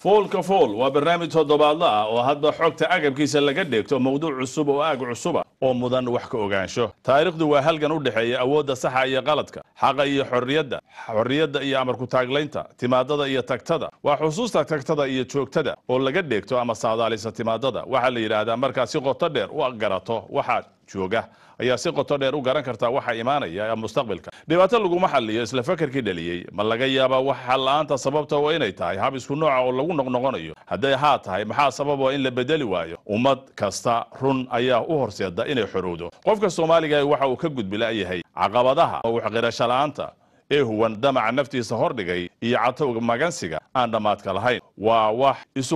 فولك فول وبرنامج تضباطه وهذا حقت عقب كيس laga dhigto mowduuc cusub oo aag cusub oo mudan wax ka ogaansho taariikhdu waa halgan u dhaxeeya awoodda saxa iyo qaladka xaqa iyo xorriyadda iyo amarku taagleynta timaadada iyo tagtada waa xusuusta tagtada iyo joogtada oo laga dhigto ama saadaalisa timaadada waxa la yiraahdaa marka si qoto dheer u garato waxa jooga ayaa si qoto dheer u garan kartaa waxa iimaanaya mustaqbalka dhibaato lagu maxalliyo isla fakarkii dhaliyay ma laga yaabaa wax xalaanta sababta oo inay tahay hab isku nooc oo lagu noqonayo haday haa tahay maxaa sabab oo in la bedeli waayo ummad kasta run ayaa u horseeda inay xorowdo qofka Soomaaliga waxa uu ka gudbilayahay caqabadaha oo wax qirasho la'aanta ee huwan damaca naftiisa hordhigay iyo catowga magansiga aan dhamaadka lahayn waa wax isu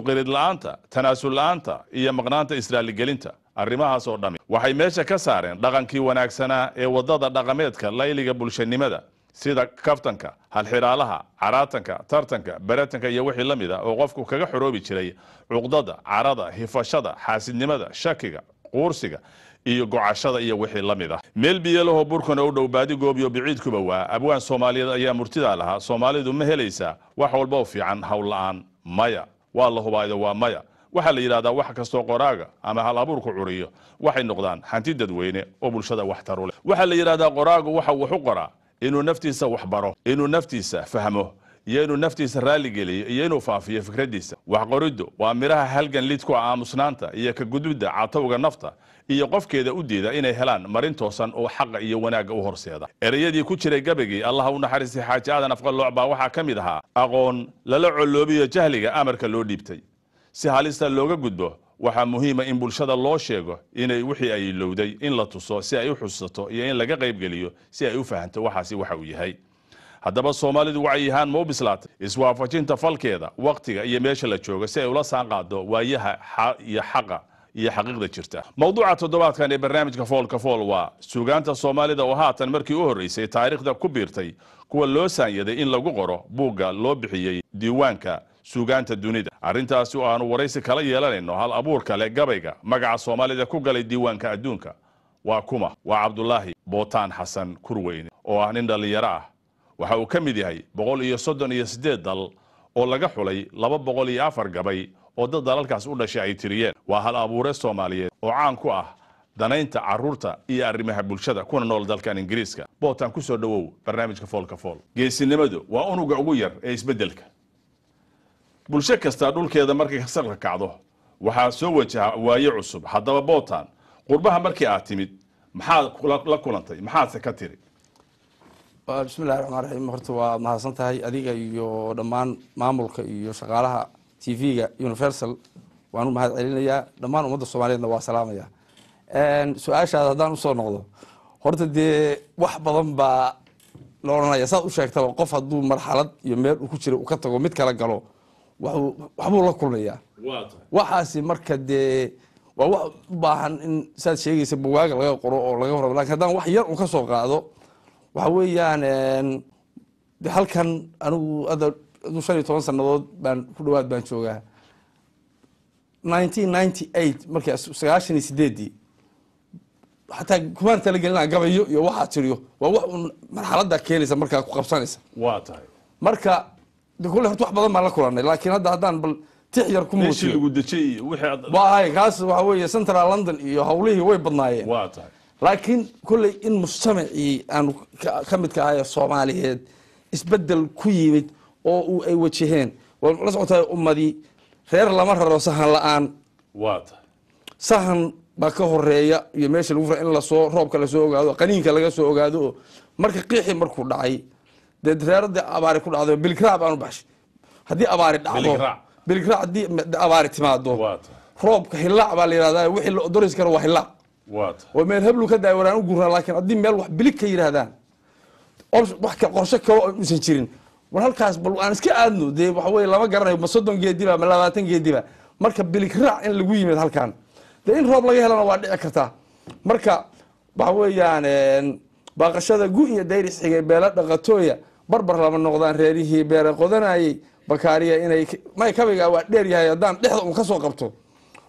qirid la'aanta tanaasul la'aanta iyo maqnaanta Israa'iil gelinta arrimahaas oo dhami waxay meesha ka saareen dhaqankii wanaagsanaa ee wadada dhaqameedka layliga bulshanimada sida kaftanka halxiraalaha caraatanka tartanka baratanka iyo wixii lamida oo qofku kaga xoroobi jiray cuqdada carada hifashada xaasidnimada shakiga quursiga iyo gocashada iyo wixii lamida meel biyalaho burkana u dhow baadi goobiyo biciidkuba waa abwaan Soomaaliyeed ayaa murtida lahaa Soomaalidu ma helaysa wax walba oo fiican hawl la'aan maya waa la hubaaydo waa maya waxa la yiraahdaa wax kasto qoraaga ama hal abuurku curiyo waxay noqdaan hanti dadweyne oo bulshada wax taro leh waxa la yiraahdaa qoraagu waxa uu u qoraa inuu naftiisa wax baro inuu naftiisa fahmo iyo inuu naftiisa raali geliyo iyo inuu faafiyo fikradiisa wax qoridu waa miraha halgan lidku aamusnaanta iyo ka gudubda catowga nafta iyo qofkeeda u diida inay helaan marin toosan oo xaq iyo wanaag u horseeda erayadii ku jiray gabagii Allah u naxariistay xaaji aadan afqalooc baa waxa kamid ahaa aqoon lala coloobiyo jahliga amarka loo dhiibtay si halista looga gudbo waxa muhiim ah in bulshada loo sheego inay wixii ay lowday in la tuso si ay u xusato iyo in laga qayb geliyo si ay u fahanto waxaasi waxa uu yahay haddaba Soomaalidu waxay yahaan moo bislaatay iswaafajinta falkeeda waqtiga iyo meesha la joogo si ay ula saan qaado waayaha iyo xaqa iyo xaqiiqda jirta mowduuca toddobaadkan ee barnaamijka foolka fool waa suugaanta Soomaalida oo haatan markii u horeysay taariikhda ku biirtay kuwa loo saanyaday in lagu qoro buugga loo bixiyay diiwaanka suugaanta dunida arintaas oo aanu waraysi kala yeelanayno hal abuur kale gabayga magaca Soomaalida ku galay diiwaanka adduunka waa kuma waa Cabdullaahi Bootaan Xasan Kurweyne oo ah nin dhalinyaro ah waxa uu ka mid yahay 138 dal oo laga xulay 204 gabay oo dad dalalkaas u dhashay ay tiriyeen waa hal abuure Soomaaliyeed oo caan ku ah danaynta caruurta iyo arrimaha bulshada kuna nool dalkan Ingiriiska Bootaan ku soo dhawow barnaamijka foolka fool geesinimadu waa unuga ugu yar ee isbedelka bulsho kasta dhulkeeda markay ka sarka kacdo waxa soo wajaha waayo cusub hadaba Bootaan qurbaha markii aad timid maxaa la kulantay maxaa ka tiri bismillaahir rahmaanir rahiim horta waa mahadsantahay adiga iyo dhammaan maamulka iyo shaqaalaha TV-ga Universal waan u mahad celinayaa dhammaan ummadda Soomaaliyeedna waa salaamaya su'aashaada hadaan u soo noqdo horta dee wax badan baa la oranaya saad u sheegtaba qof hadduu marxalad iyo meel uu ku jiro uu ka tago mid kala galo waxbuu la kulmayaa waxaasi marka dee waa wax u baahan in saad sheegaysa buugaaga laga qoro oo laga warrabo laakiin haddaan wax yar uu ka soo qaado waxa weeyaan halkan anigu 15 sanadood baan ku dhawaad baan joogaa 1998 markii 98 hatta kumaan tala gelina gabayo iyo waxa tiriyo waa wax marxaladda keenaysa marka ku qabsanaysa waa tahay marka kullu horta wax badan ma la kulanay laakiin hadaan bal tix yar ku muujiyo lagu dajay wixii waa kaas waxa weeye Central London iyo hawlihii way badnaayeen waa tahay laakiin kullu in mujtamaci aan ka mid ka ahay Soomaaliyeed isbedel ku yimid oo ay wajaheen wal la socotay ummadii reer lama raro sahan la'aan waa tahay sahan ba ka horeeya iyo meesha lagu furo in la soo roobka la soo ogaado qaniinka laga soo ogaado marka qiixi markuu dhacay reerada abaari ku dhacdo bilkraab aanu baxshay hadii abaari dhacdo bilkraab hadii abaari timaado roobka hilaac baa la yiraahdaa wixii la doris karo waa hilaac oo meel hablu ka daawaraan u guuraa laakiin hadii meel wax bilig ka yiraahdaan wax ka qorshe kale oo uusan jirin war halkaas bal aan iska aadno dee waxa weey lama garanayo ma 30 geediba ma 20 geediba marka bilkraab in lagu yimid halkaan in roob laga helana waa dhici karta marka waxa weeyaan baaqashada gu iyo dayris xigay beela dhaqatooya barbar lama noqdaan reerihii beera qodanayay bakaariya inay may kabiga waa dheer yahay hadaan dhexda uu ka soo qabto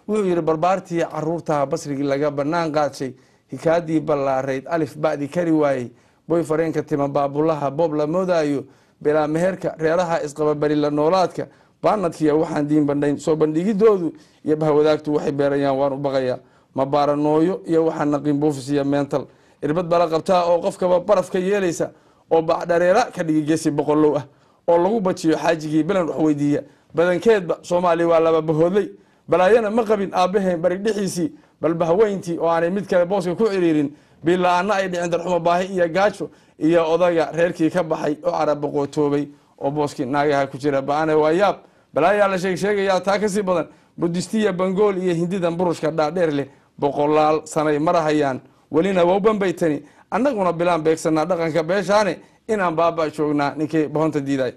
wuxuu yiri barbaartii caruurta basrigi laga banaan qaadshay hikaadii ballaareed alif baadi kari waayay boy fareenka tima baabulaha bob la moodayo bilaa meherka reeraha isqababari la noolaadka baanadkiiya waxaan diin bandhayn soo bandhigidoodu iyo bahwadaagtu waxay beerayaan waan u baqayaa ma baaranooyo iyo waxaan naqin buufis iyo mental irbad bala qabtaa oo qofkaba baraf ka yeelaysa oo bacdhareera ka dhigi geesi boqolow ah oo lagu bajiyo xaajigii belan wax weydiiya badankeedba soomaaliya waa laba bahoodley balaayana ma qabin aabbahayn bari dhixiisii bal bahweyntii oo aanay mid kale booska ku ciriirin biila-aana ay dhicin darxumo baahi iyo gaajo iyo odaga reerkii ka baxay oo carab boqootoobay oo booskii naagaha ku jira ba-ane waa yaab balaayaa la sheegayaa taa kasii badan budistiya bangool iyo hindidan burushka dhaadheer leh boqolaal sanay marahayaan welina waa u bambaytani annaguna bilaan beegsanaa dhaqanka beeshaane inaan baaba joognaa ninkii bahonta diiday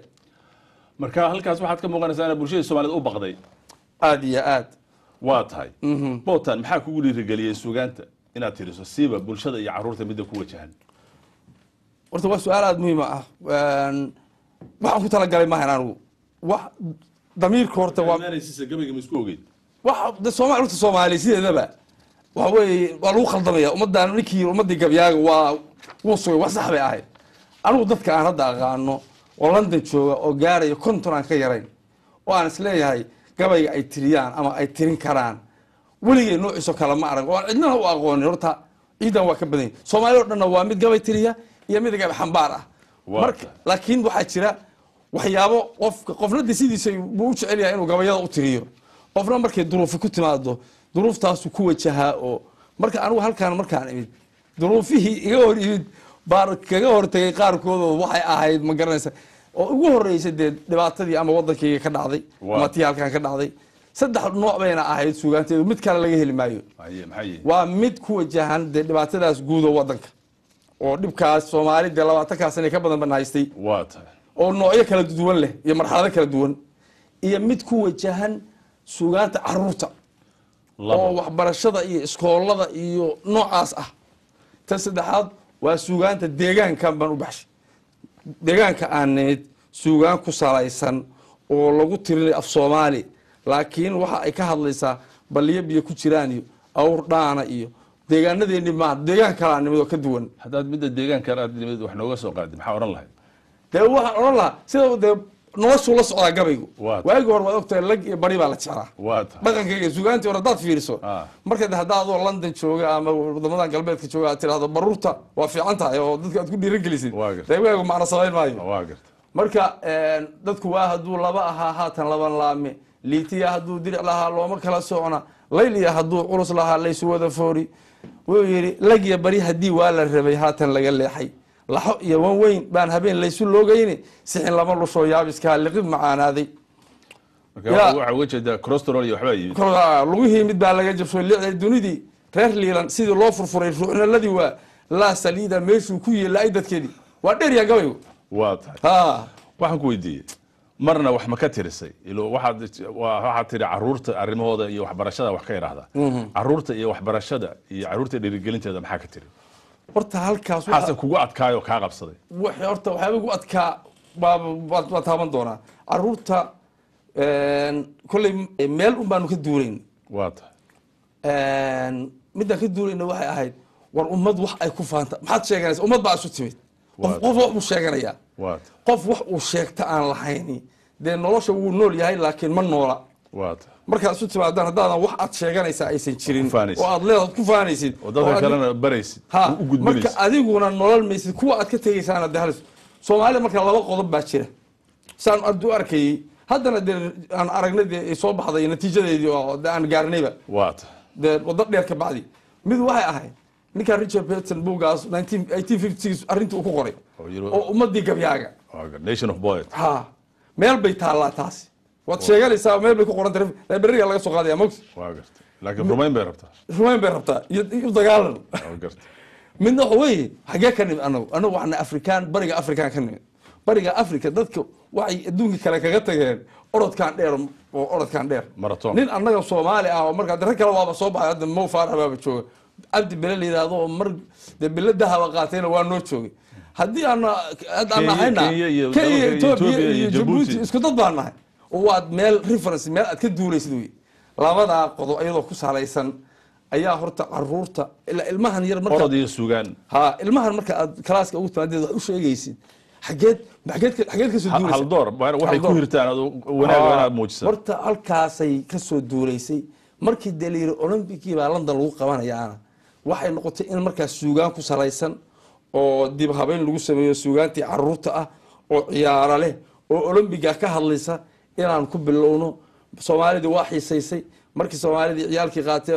marka halkaas waxaad ka muuqanaysaa in bulshada Soomaaliyeed u baqday aad iyo aad waa tahay bootan maxaa kugu dhiirigeliyay suugaanta inaad tiriso siiba bulshada iyo caruurta midda ku wajahan horta waa su-aal aada muhiim ah waxaan ku talagalay maahan anigu wax damiirka horta waa gabayga ma isku ogeyd wax Soomaali sideedaba waxa weeye waa lagu khaldamaya ummadaan ninkii ummadii gabyaaga waa wuu soo wax sax bay ahayd anigu dadka aan hadda aqaano oo London jooga oo gaaraya konton aan ka yarayn oo aan isleeyahay gabayga ay tiriyaan ama ay tirin karaan weligay noociiso kale ma arag oo aan cidna u aqoonin horta ciidan waa ka badan Soomaali oo dhan waa mid gabay tiriya iyo mid gabay xambaar ah marka laakiin waxa jira waxyaabo qofna sidiisa uu u jecel yahay inuu gabayada u tiriyo qofna markay duruuf ku timaado duruuftaas ku wajahaa oo marka anigu halkaan markaan imid duruufihii iga hor imid baar kaga hortagay qaarkood waxay ahayd ma garanaysa oo ugu horeysay dhibaatadii ama wadankayga ka dhacday ama tii halkaan ka dhacday saddex nooc bayna ahayd suugaanteedu mid kale laga heli maayo waa mid ku wajahan dhibaatadaas guud oo wadanka oo dhibkaas Soomaalida 20 sano ka badan banaystay oo noocyo kala duwan leh iyo marxalado kala duwan iyo mid ku wajahan suugaanta caruurta oo waxbarashada iyo iskoolada iyo noocaas ah tan saddexaad waa suugaanta deegaanka baan u baxshay deegaanka aaneed suugaan ku salaysan oo lagu tirinay af Soomaali laakiin waxa ay ka hadlaysaa baliyo biyo ku jiraan iyo awr dhaana iyo deegaanadeeni ma deegaan kala nimado ka duwan hadaad midda deegaanka aad nimad wax nooga soo qaadi maxaa oran lahayd waxaan oran lahaa sida noloshu la socdaa gabaygu waagi hore waad ogtahay lag iyo bari baa la jeclaa dhaqankayga suugaantii hore hadaad fiiriso marka haddaad adoo London jooga ama wadamadan galbeedka jooga aad tiraahdo baruurta waa fiican tahay oo dadka aad ku dhiirigelisid deegaanku macna samayn maayo marka dadku waa hadduu laba ahaa haatan laban laame liitiya hadduu diric lahaa looma kala socona layliya hadduu culus lahaa laysu wada foori wuu yidhi lag iyo bari haddii waa la rabay haatan laga leexay laxo iyo wan weyn baan habeen laysu loogayni sixin lama lusho yaabiskaa liqid macaanaaday waxa uga jeedaa cholesterol iyo waxbaa yimid lugihii mid baa laga jabsoo liicday dunidii reer liilan sidii loo furfuray ruuxnaladii waa laa saliida meeshuu ku yeelay dadkeedii waa dheer yaa gabaygu waa tahay waxaan ku weydiiyey marna wax ma ka tirisay ilo waxaad tiri caruurta arrimahooda iyo waxbarashada wax ka yiraahdaa caruurta iyo waxbarashada iyo caruurta dhiirigelinteeda maxaa ka tiri horta halkaas waxa kugu adkaayo ka qabsaday waxa horta waxa ugu adkaa waa taaban doonaa caruurta kulay meel un baanu ka duulayn waa tahay midda ka duulayna waxay ahayd war ummad wax ay ku faanta maxaad sheeganaysaa ummad baa isu timid qof wax uu sheeganayaa qof wax uu sheegta aan lahayn dee nolosha wuu nool yahay laakiin ma noola markaad isu timaadaan haddaadan wax aad sheeganaysaa aysan jirin oo aad leedahay ku faanaysid oo dadka kalena baraysid u gudbinaysid marka adiguna nolol maysid kuwa aad ka tagaysaan dahalis Soomaaliya marka laba qodob baa jira saan ardu arkay haddana aan aragnay soo baxday natiijadeedii oo aan gaarnayba wada dheer ka bacdi mid waxay ahayd ninka Richard Burton buugaas 1850 arintii uu ku qoray oo ummadii gabyaaga Nation of Poets meel bay taalaa taasi waad sheeganaysaa meel bay ku qoran tahay library laga soo qaadaya mox waa gartay laakiin rumayn bay rabtaa iyo dagaalan waa gartay midna way xagee ka nimid anagu waxna Afrikaan bariga Afrikaan ka nimid bariga Afrika dadka waxay adduunka kale kaga tageen orodkan dheer nin annaga Soomaali ah oo marka dad kale waaba soo baxay hadda Mo Farah baa jooga abdi bele leeyahay oo mar bilada hawa qaatayna waa noo joogay haddii aan hayna Kenya iyo Djibouti isku dad baan nahay oo waad meel reference meel aad ka duulaysid way labada qodob ayadoo ku salaysan ayaa horta caruurta ilmahan yar marka orod iyo suugaan ilmahan marka aad klaaska ugu timaadid wax u sheegaysid xageed xageed ka soo duulaysa hal door waxay ku hirtaan wanaag wanaag muujisan horta halkaasay ka soo duulaysay markii daliir Olympicii baa London lagu qabanayaana waxay noqotay in markaas suugaan ku salaysan oo dib habeyn lagu sameeyo suugaantii caruurta ah oo ciyaaro leh oo Olympiga ka hadlaysa inaan ku bilowno Soomaalida waa xiisaysay markii Soomaalida ciyaalkii qaatay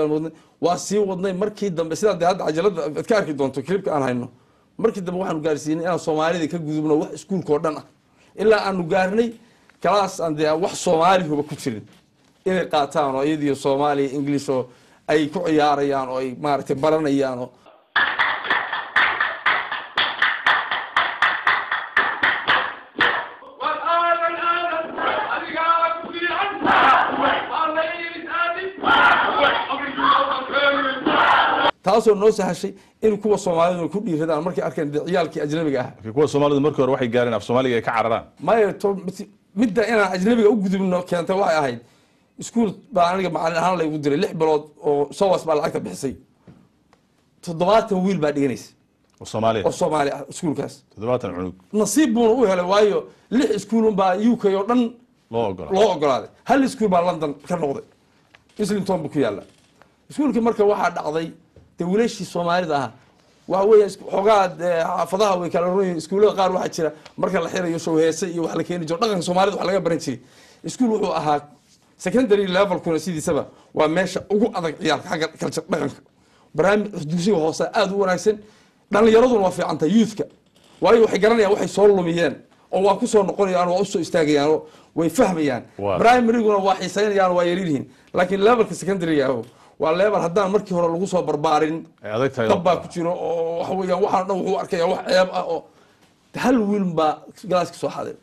waa sii wadnay markii dambe sida hadda cajalada aad ka arki doonto clipka aan hayno markii dambe waxaan gaarsiinay inaan Soomaalida ka gudubno wax iskuulka oo dhan ah ilaa aanu gaarnay class aan wax Soomaali huba ku jirin inay qaataan oo iyadii Soomaali English oo ay ku ciyaarayaan oo ay maaragtay baranayaan oo taasoo noo sahashay in kuwa Soomaalidu ku dhiiradaan markay arkeen ciyaalkii ajnabiga ah kuwa Soomaalidu markii hore waxay gaareen af Soomaaliga ay ka cararaan midda inaan ajnabiga u gudubno keentay waxay ahayd iskuul baa aniga macallin ahaan laygu diray 6 bilood oo SOAS baa lacagta bixisay 70 wiil baa dhiganaysa oo Soomaali ah iskuulkaas 70 cunug nasiib buu u helay waayo 6 iskuul baa UK oo dhan loo ogolaaday hal iskuul baa London ka noqday Islington buu ku yaala iskuulkii marka waxaa dhacday dawladii Soomaalida ah waxa weeye xogaa xaafadaha way kala roon iskuulada qaar waxa jira marka la xirayo show heese iyo wax la keenay jiro dhaqanka Soomaalida wax laga baran jiray iskuul wuxuu ahaa secondary level kuna sidiisaba waa meesha ugu adag ciyaalka xagga culture dhaqanka barnaamij dugsiga hoose aad u wanaagsan dhalinyaraduna waa fiican tahay youthka waayo waxay garanayaan waxay soo lumiyeen oo waa ku soo noqonayaan oo u soo istaagayaan oo way fahmayaan primaryguna waa xiisaynayaan waa yariirhiin laakiin levelka secondary ah waa level haddaan markii hore lagu soo barbaarin dabba ku jiro oo waxa weeyaan waxaan dhan wuxuu arkaya wax ceeb ah oo hal wiil baa galaaska soo xaday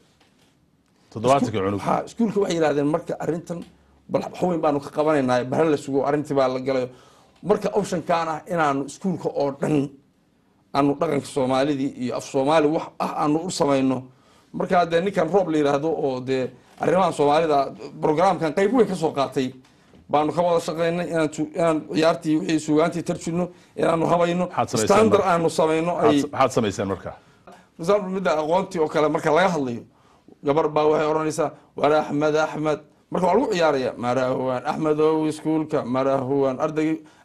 70 cunug ha iskuulka waxay yiraahdeen marka arintan bal waxweyn baanu ka qabanaynaa baran la sugo arintii baa la galay marka option kaan ah inaanu iskuulka oo dhan aanu dhaqanka Soomaalida iyo af Soomaali wax ah aanu u sameeyno marka hadda ninkan roob la yiraahdo oo de arrimaha Soomaalida programkan qayb weyn ka soo qaatay baanu ka wada shaqeynay inaan ciyaartii wixii suugaantii tarjino inaanu habayno standard aanu sameeyno ay maxaad sameeysan marka nidaam mid aqoontii oo kale marka laga hadlayo gabar baa waxay oranaysaa wala Ahmed marka waa lagu ciyaaraya marahuwan Ahmedow iskuulka marahuwan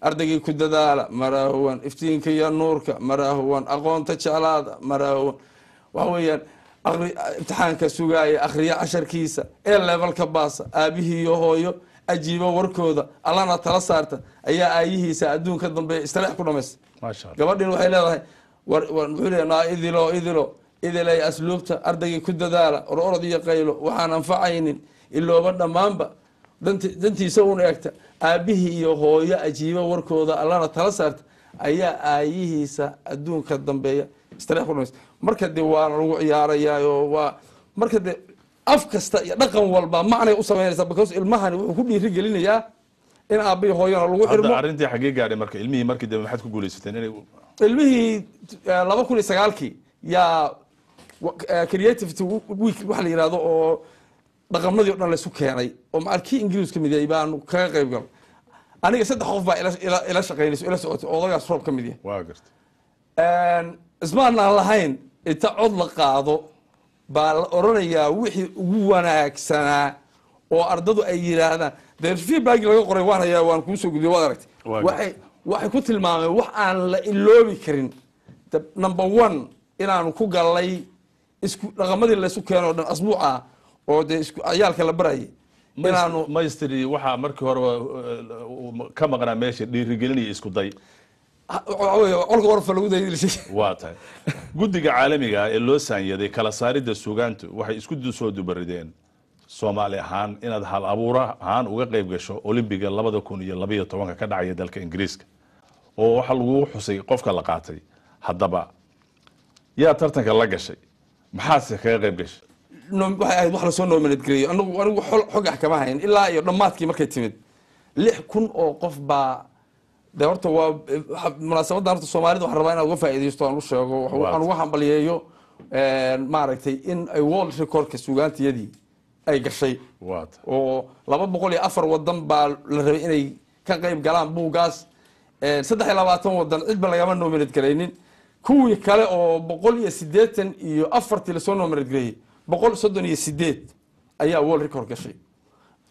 ardaygi ku dadaala marahuwan iftiinka iyo nuurka marahuwan aqoonta jeclaada marahuwan waxa weeyaan imtixaanka sugaaya akhriya casharkiisa ee levelka baasa aabihi iyo hooyo ajiibo warkooda allana tala saarta ayaa aayihiisa adduunka dambe istirax ku dhameys ma sha Allah gabadhin waxay leedahay wuxuu leeyahay idilay asluubta ardayga ku dadaala orod iyo qaylo waxaan anfacaynin ilooba dhamaanba dantiisa uun eegta aabihi iyo hooyo ajiibo warkooda allana tala saarta ayaa aayihiisa adduunka dambeeya istirax ku dhameys marka dee waa lagu ciyaarayaa oo waa marka dee af kasta iyo dhaqan walba macnay u sameynaysa because ilmahani wuxuu ku dhiiri gelinayaa in aabihi hooyana lagu xirmo arintii xagee gaadhay marka ilmihii markii dambe maxaad ku guuleysateen inay ilmihii 2009 yaa creativity week waxa la yiraahdo oo dhaqamadii oo dhan la isku keenay oo macalkii Ingiriis ka mid yahay baan kaga qayb galay aniga 3 qof baa ila shaqeynayso ila socotay odagaas roob ka mid yahay waa gartay ismaan aan lahayn inta cod la qaado baa la oranayaa wixii ugu wanaagsanaa oo ardadu ay yiraahdaan feedback laga qoray waan hayaa waan ku soo gudbiyay waad aragtay waxay ku tilmaameen wax aan la iloobi karin number 1 inaanu ku galay isku dhaqamadii la isku keenay oo dhan asbuuca oo de isku ciyaalka la baray inaanu maestri waxa markii hore ka maqnaa meesha dhiirigelinaya isku day olka warfa lagu daydilisay waa tahay guddiga caalamiga ee loo saanyaday kala saaridda suugaantu waxay isku soo dubarideen Soomaali ahaan inaad hal abuur ahaan uga qayb gasho Olympiga 2012 ka dhacay dalka Ingiriiska oo waxa lagu xusay qofka la qaatay haddaba yaa tartanka la gashay maxaa kaga qayb gashay waxay ahayd wax la soo nominate gareeyo anigu xog kama hayn ilaa iyo dhamaadkii markay timid 6,000 oo qof baa de horta waa munaasabada horta Soomaalida waxa rabaa in uga faa'iideysto aan u sheego waxaan uga hambaliyeeyo maaragtay in ay world record ka suugaantiyadii ay gashay oo 204 wadan baa la rabay inay ka qayb galaan buugaas 23 wadan cid ba lagama nominate gareynin kuwii kale oo 184 la soo nominate gareeyay 138 ayaa world record gashay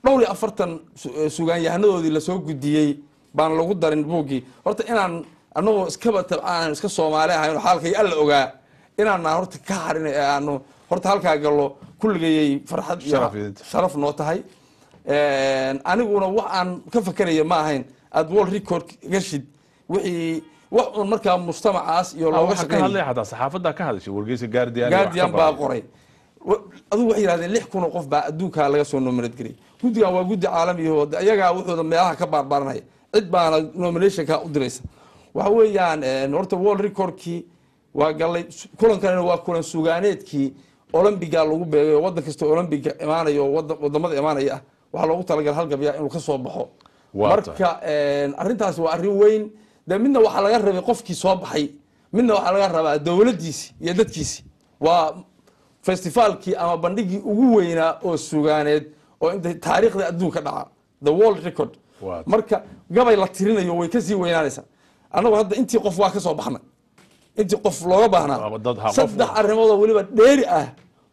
dhowr iyo 40 suugaan yahanadoodii la soo gudiyay baan lagu darin buuggii horta inaan anagoo iskaba tabcaan iska Soomaali ahayn xaalkay alla ogaa inaan horta ka harin aanu horta halkaa galo kulligay farxad iyo sharaf noo tahay aniguna waxaan ka fakarayo ma ahayn ad world record gashid wixii wax un markaa mujtamacaas iyo looga shaqeeyay hadlay hada saxaafada ka hadashay wargeysa Guardian baa qoray aduu waxay yiraahdeen 6,000 qof baa adduunka laga soo nominate garay guddigan waa guddi caalami ah ayaga wuxuu meelaha ka baarbaarnay cid baana nomination ka u diraysa waxa weeyaan horta world recordkii waa galay kulankan waa kulan suugaaneedkii Olympiga lagu beegay wadan kasta Olympiga imaanayo wadamada imaanaya waxa loogu talagalay hal gabya inuu ka soo baxo marka arintaas waa arin weyn midna waxa laga rabay qofkii soo baxay midna waxa laga rabaa dawladdiisi iyo dadkiisi waa festivalkii ama bandhigii ugu weynaa oo suugaaneed oo inta taariikhda adduunka dhaca the world record marka gabay la tirinayo way ka sii weynaanaysa anagu hadda intii qof waa ka soo baxnay intii qof looga baahnaa saddex arrimood oo waliba dheeri ah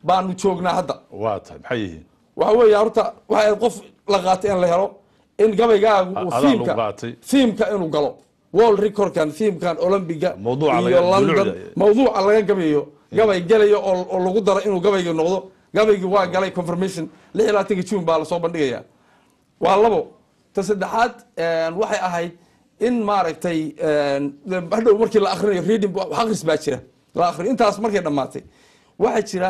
baanu joognaa hadda waa tahay maxay yihiin waxa weeye horta waxa qof la qaatay in la helo in gabaygaagu uu theme-ka inuu galo world record kan theme-kan Olympiga iyo London mawduuca laga gabayo gabay galayo oo lagu daro inuu gabayga noqdo gabaygu waa galay confirmation 26 June baa la soo bandhigaya waa labo ta saddexaad waxay ahayd in maaragtay hadhow markii la akhrinayo reading xaqris baa jira la akhri intaas markay dhamaatay waxa jira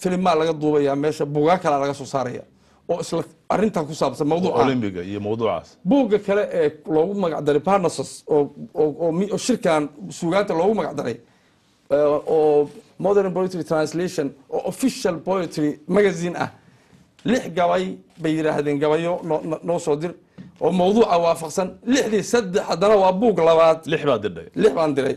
filmaa laga duubaya meesha buugaa kale laga soo saaraya oo isla arintan ku saabsan mawduuca Olympiga iyo mawduucaas buuga kale ee loogu magac daray Parnassus oo shirkan suugaanta loogu magac daray oo modern poetry translation oo official poetry magazine ah 6 gabay bay yiraahdeen gabayo noo soo dir oo mawduuca waafaqsan 6 hadana waa buug labaad 6 baa diray 6 baan diray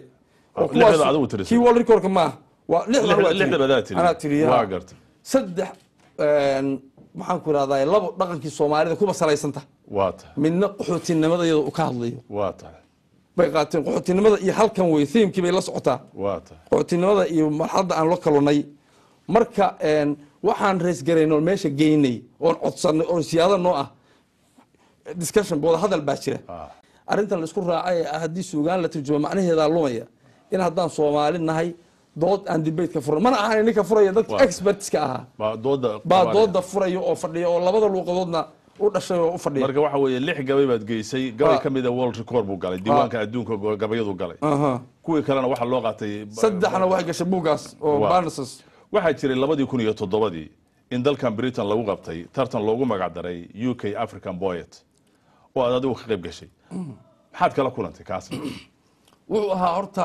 oo kuwaas adigu tirisay kii world record ma waa 6 badaatiri ana tiriya waa gartay 3 maxaan ku raadaay labo dhaqankii Soomaalida kuba salaysanta waa tahay midna qaxootinimada iyadoo ka hadlayo waa tahay bay qaateen qaxootinimada iyo halkan way theme-kii bay la socotaa waa tahay qaxootinimada iyo marxaladda aan la kalunay marka waxaan rays gareynoo meesha geynay oo codsanay oo siyaada noo ah discussion booda hadal baa jira arintan la isku raacay haddii suugaan la turjumo macnaheeda lumaya in haddaan Soomaali nahay dood aan debate ka furan mana ahaan ninka furaya dadka experts ka aha baa dooda furayo oo fadhiyo oo labada luuqadoodna u dhashay oo u fadhiyo marka waxa weeye 6 gabay baad geysay gabay kamid ah world record buu galay diiwaanka adduunka gabayadu galay kuwii kalena waxa loo qaatay saddexna waxa gashay buugaas oo Parnassus waxa jiray 2007 in dalkan Britain lagu qabtay tartan loogu magac daray UK African Poet oo aad adigu ka qayb gashay maxaad kala kulantay kaas wuxuu ahaa horta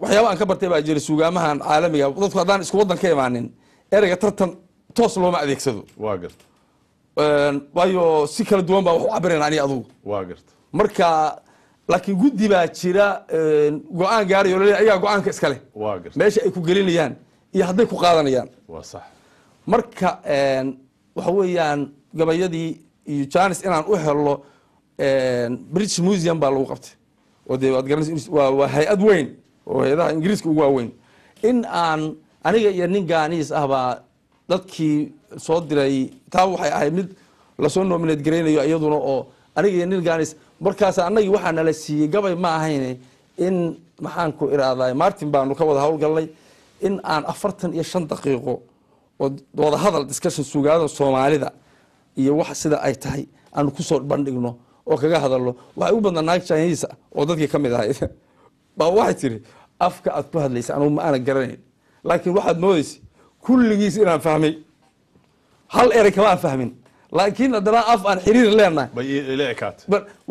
waxyaabo aan ka bartay baa jiray suugaamahan caalamiga dadku hadaan isku wadan ka imaanin erayga tartan toos looma adeegsado waa garta waayo si kala duwan baa wax u cabireen ani adigu waa garta marka laakiin guddi baa jira go'aan gaarayo ayaa go'aanka iska leh waa garta meesha ay ku gelinayaan iyo hadday ku qaadanayaan waa sax marka waxa weeyaan gabayadii iyo chance inaan u helo British Museum baa lagu qabtay oo de waad garanaysaa waa hay'ad weyn oo hay'adaha Ingiriiska ugu waaweyn in aan aniga iyo nin Ghanese ah baa dadkii soo diray taa waxay ahayd mid la soo nominate gareynayo iyaduna oo aniga iyo nin Ghanese markaas anagii waxa nala siiyay gabay ma ahayn in maxaan ku iraaday Martin baanu ka wada hawl galnay in aan 45 daqiiqo oo wada hadal discussion suugaada Soomaalida iyo wax sida ay tahay aan ku soo bandhigno oo kaga hadalno waxay u badnaa Chinese oo dadkii kamid ahayd baa waxay tiri afka aad ku hadlaysa anu ma ana garanayn laakiin waxaad moodaysi kulligiis inaan fahmay hal eray kama fahmin laakiin hadana af aan xiriir leenahay bay ileekaat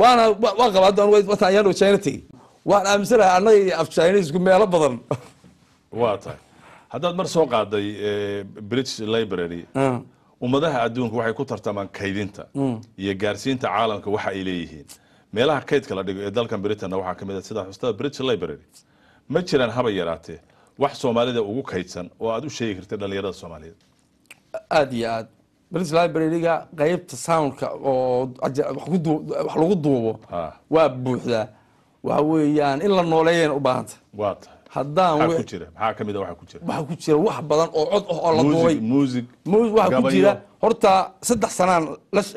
waana waa qabaadaan way wata ayaan oo China tagay waan aaminsanahay anaga af Chinese ku meelo badan waa tahay haddaad mar soo qaaday British Library ummadaha adduunka waxay ku tartamaan kaydinta iyo gaarsiinta caalamka waxa ay leeyihiin meelaha kaydka la dhigo ee dalkan Britain waxa kamid ah sida xustada British Library ma jiraan haba yaraatee wax Soomaalida ugu kaydsan oo aad u sheegi kartay dhalinyarada Soomaaliyeed aad iyo aad British Library-ga qaybta soundka oo wax lagu duubo waa buuxda waxa weeyaan in la nooleeyeen u baahanta waata haddaan maxaa ku jira maxaa kamid ah waxa ku jira wax badan oo cod ah oo la duubay music waxa ku jira horta 3 sanaan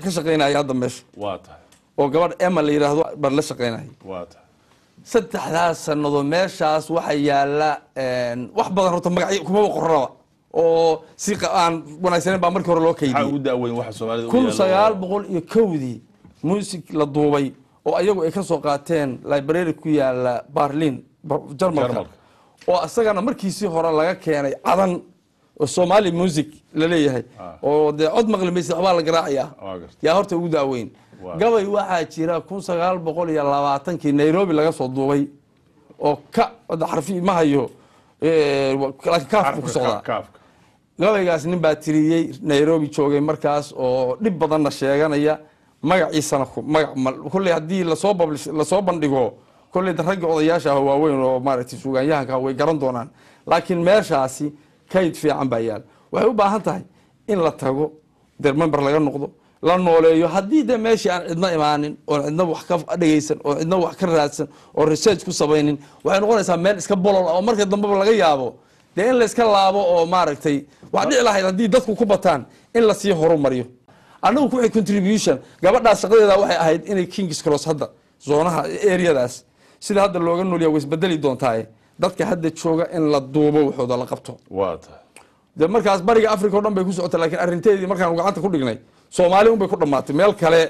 ka shaqeynaya hadda meesha waata oo gabadh Emma la yiraahdo bar la shaqeynaya waata 3 sanado meeshaas waxa yaala wax badan horta magacyo kuma qorraba oo si aan wanaagsan baa markii hore loo kaydiyay waxa ugu daaweyn waxa Soomaalida u yaalo 1901 music la duubay oo ayagu ay ka soo qaateen library ku yaala Berlin Jarmalka oo asagana markiisii hore laga keenay cadan oo Somali music la leeyahay oo de cod maqlimaysa waxba la garaacaya yaa horta ugu daaweyn gabay waxa jira 1920 Nairobi laga soo duubay oo ka wada xarfi ma hayo kaaf ku socda gabaygaas nin baa tiriyay Nairobi joogay markaas oo dib badan sheeganaya magaciisana kulli hadii la soo bandhigo kulli rag odayaasha ah waaweyn oo maaragtay suugaanyahanka way garan doonaan laakiin meeshaasi kayd fiican baa yaal waxay u baahan tahay in la tago member laga noqdo la nooleeyo hadii de meeshii aan cidna imaanin oo cidna wax ka dhageysan oo cidna wax ka raadsan oo research ku sameeynin waxay noqonaysaa meel iska bolol oo marka dambe laga yaabo de in la iska laabo oo maaragtay wax dhici lahayd hadii dadku ku bataan in la sii horumariyo anagu ku contribution gabadhaas shaqadeeda waxay ahayd inay Kings Cross hadda zoonaha areadaas sida hadda looga nooliyo way isbedeli doontaa dadka hadda jooga in la duubo wuxuu la qabto waata de markaas bariga Afrika oo dhan bay ku socotay laakiin arinteedii markaan gacanta ku dhignay Soomaali un bay ku dhamaatay meel kale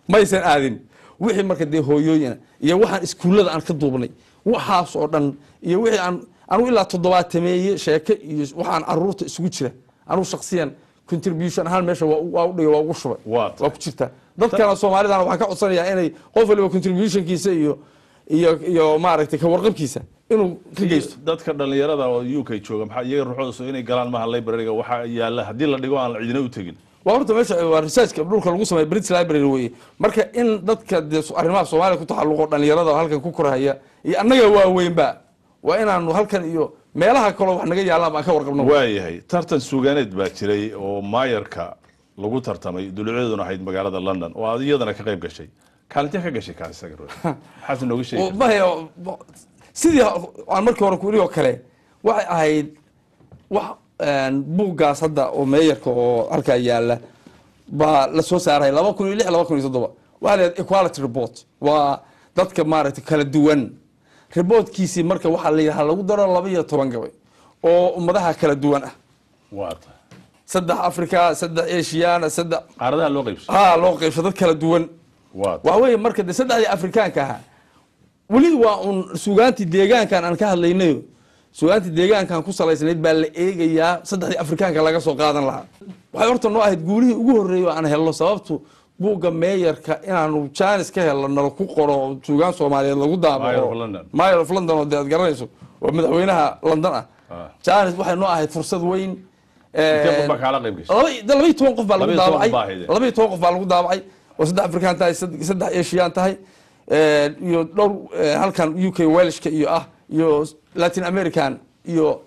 ma aysan aadin wixii marka de hooyooyina iyo waxaan iskuulada aan ka duubnay waxaas oo dhan iyo wixii anu ilaa 7 sheeke iyo waxaan caruurta isugu jira anu shakhsiyan contribution ahaan meesha waa u dhigay waa ugu shubay waa ku jirta dadkana Soomaalidana waxa ka codsanayaa inay qof waliba contributionkiisa iyo maaragtay ka warqabkiisa inuu ka geysto dadka dhalinyarada oo UK jooga maxaa iyaga ruuxooda soo inay galaan maaha library-ga waxa yaala hadii la dhigo aan cidina u tagin waa horta meesha waa research dhulka lagu sameeyo British Library way marka in dadka arrimaha Soomaaliya ku taxalluqo dhalinyarada halkan ku koraya iyo annaga waa weynba waa inaanu halkan iyo meelaha kale wax naga yaalaan baan ka warqabno waayahay tartan suugaaneed baa jiray oo maayarka lagu tartamay dulucdeeduna ahayd magaalada London oo aad iyadana ka qayb gashay kaalinta ka gashay ka isaga xasan nooga sheegay sidii aan markii hore ku iriyo kale waxay ahayd wax buugaas hadda oo meeyarka oo halka yaala ba la soo saaray 2006 2007 waxa la equality report waa dadka maaragtay kala duwan reportkiisi marka waxa la yiraahdaa lagu daro 12 gabay oo ummadaha kala duwan ah waata saddex Afrika saddex Asian saddex qaaradaha loo qaybsado loo qaybsado dad kala duwan waata waxa weeye marka saddexdii Afrikaanka ah wali waa un suugaanti deegaankan aan ka hadlaynayo suugaanti deegaankan ku salaysnayd baa la eegayaa saddexdii Afrikaanka laga soo qaadan lahaa waxay horta noo ahayd guulihii ugu horeeyay aan helno sababtu buuga meeyarka inaanu chance ka helno ku qoro suugaan Soomaaliyeed lagu daabaco Mayor of London oo dad garanayso oo madaxweynaha London ah chance waxay noo ahayd fursad weyn كيف بقى على قيب قش؟ لبي توقف بالو دابعي لبي توقف بالو دابعي وسدح أفريقيا تاي سدح إيشيان تاي يو دور هالكان UK ويلش كيو يو لاتين أمريكان يو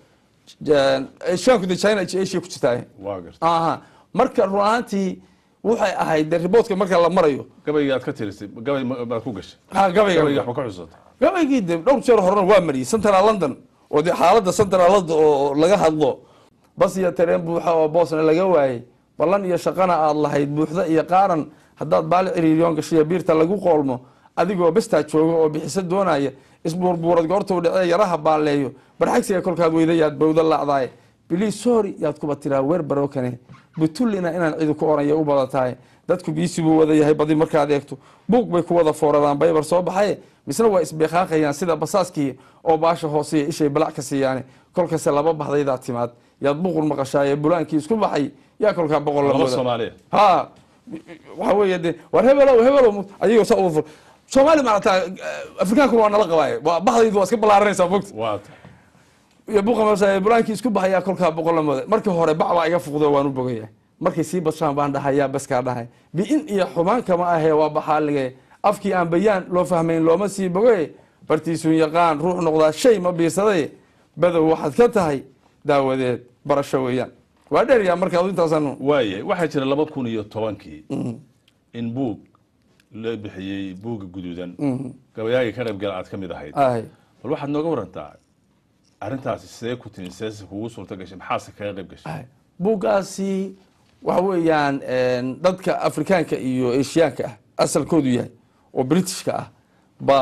إيشيان كده China إيشيا كده تاي واقر مركز روانتي waxay ahayd reportka marka la marayo gabaygaad ka tirisay gabay ma ku gashay gabayga wax ka cusub gabaygii dhowr jeer horena waa mariyay Central London oo xaaladda Central London oo laga hadlo bas iyo tareen buuxa oo boosna laga waayay ballan iyo shaqana aad lahayd buuxda iyo qaaran haddaad baal ciriiriyoon gashay biirta lagu qoolmo adigoo basta jooga oo bixisa doonaya isbuurbuurad goorta u dhacay yaraha baaleeyo barxagsiga kolkaad weydayaad bawda laacday please sorry yaad ku batiraa weer barokane butulina inaan cid ku oranaya u badataay dadku biisibu wada yahay badi markaad eegto buug bay ku wada fooradaan baybar soo baxay misna waa isbeeqaaqayaan sida basaaskii oo baasha hoose ishay balac ka siiyaan kolkaas laba baxdayda timaad yaad buuqul maqashaay bulaankii isku baxay yaa kolka boqol la Soomaaliya waxa weeye war hebelo ayago soo Soomaali ma ata Afrikaanku waa nala qabaay waa baxdaydu waa iska balaaranaysaa buugta waata iyo buuqa maasay bulaankii isku baxaya kolka boqol la markii hore bacba iga fuqdo waan u bogaya markii si bashaan baan dhahayaa bas ka dhahay bi in iyo xumaan kama ahay waa baxaalige afkii aan bayaan loo fahmayn looma sii bogay bartiisu yaqaan ruux noqda shay ma biisaday badow waxaad ka tahay daawadeed barasho weeyaan waa dheer yaa marka intaasanu waayay waxa jira 2010kii in buug la bixiyay buuga guduudan gabayaaga ka qayb gal aad kamid ahayd bal waxaad nooga warantaa arintaasi sidee ku timi sidee kugu suurta gashay maxaa kaga qayb gashay buugaasi waxa weeyaan dadka Afrikaanka iyo Asiyaanka ah asalkoodu yahay oo Britishka ah ba